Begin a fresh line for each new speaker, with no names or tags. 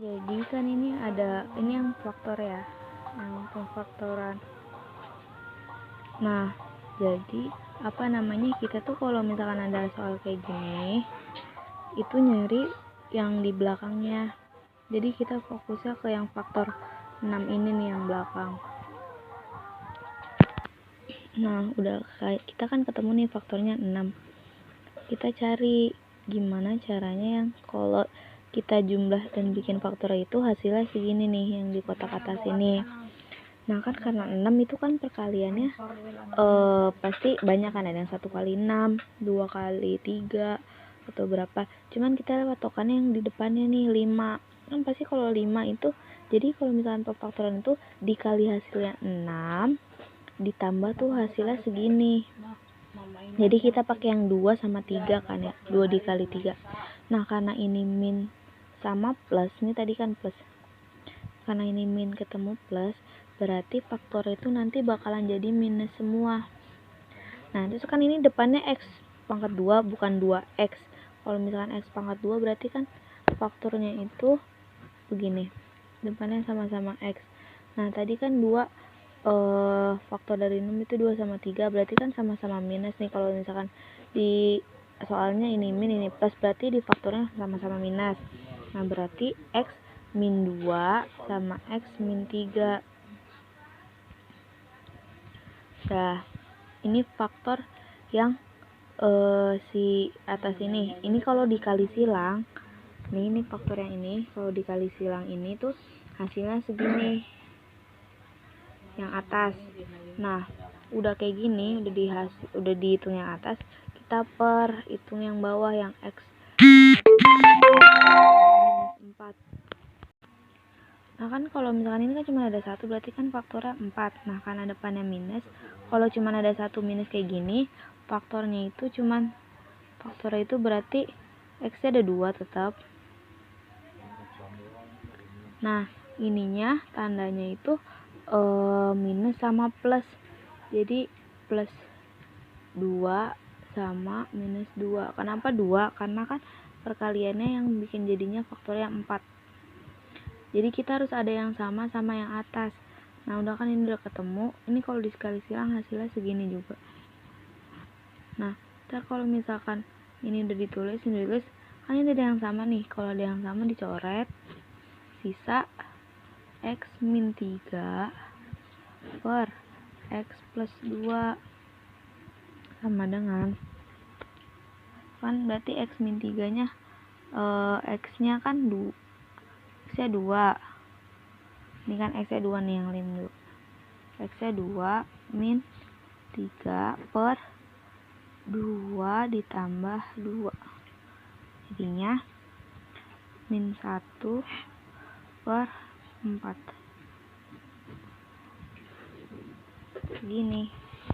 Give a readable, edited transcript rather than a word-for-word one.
Jadi kan ini yang faktor ya, yang pemfaktoran. Nah, jadi kita tuh kalau misalkan ada soal kayak gini, itu nyari yang di belakangnya. Jadi kita fokusnya ke yang faktor 6 ini nih yang belakang. Nah, udah kayak kita kan ketemu nih faktornya 6. Kita cari gimana caranya yang kalau kita jumlah dan bikin faktor itu hasilnya segini nih yang di kotak atas ini. Nah kan karena 6 itu kan perkaliannya pasti banyak kan, ada yang 1 kali 6, 2 kali 3 atau berapa. Cuman kita patokannya yang di depannya nih 5. Kan pasti kalau 5 itu, jadi kalau misalkan pemfaktoran itu dikali hasilnya 6 ditambah tuh hasilnya segini. Jadi kita pakai yang 2 sama 3 kan ya, 2 dikali 3. Nah karena ini min sama plus, ini tadi kan plus, karena ini min ketemu plus, berarti faktor itu nanti bakalan jadi minus semua. Nah terus kan ini depannya x pangkat 2 bukan 2x. Kalau misalkan x pangkat 2 berarti kan faktornya itu begini, depannya sama-sama x. Nah tadi kan 2 faktor dari 6 itu 2 sama 3, berarti kan sama-sama minus nih. Kalau misalkan di soalnya ini min ini plus, berarti di faktornya sama-sama minus. Nah berarti x min 2 sama x min 3. Nah ini faktor yang si atas ini kalau dikali silang nih, ini faktor yang ini kalau dikali silang ini tuh hasilnya segini yang atas. Nah udah kayak gini, udah dihitung yang atas, kita per hitung yang bawah yang x minus 4. Nah kan kalau misalkan ini kan cuma ada 1, berarti kan faktornya 4. Nah karena depannya minus, kalau cuma ada 1 minus kayak gini, faktornya itu berarti x nya ada 2 tetap. Nah ininya tandanya itu minus sama plus, jadi plus 2 sama minus 2. Kenapa 2? Karena kan perkaliannya yang bikin jadinya faktornya 4. Jadi kita harus ada yang sama sama yang atas. Nah udah kan ini udah ketemu, ini kalau dikali silang hasilnya segini juga. Nah ntar kalau misalkan ini udah ditulis, kan ini ada yang sama nih. Kalau ada yang sama dicoret, sisa x min 3 per x plus 2 sama dengan, kan berarti x min 3 nya x nya kan x nya 2, ini kan x nya 2 nih, yang lain dulu, x nya 2 min 3 per 2 ditambah 2, jadinya min 1 per 4 gini.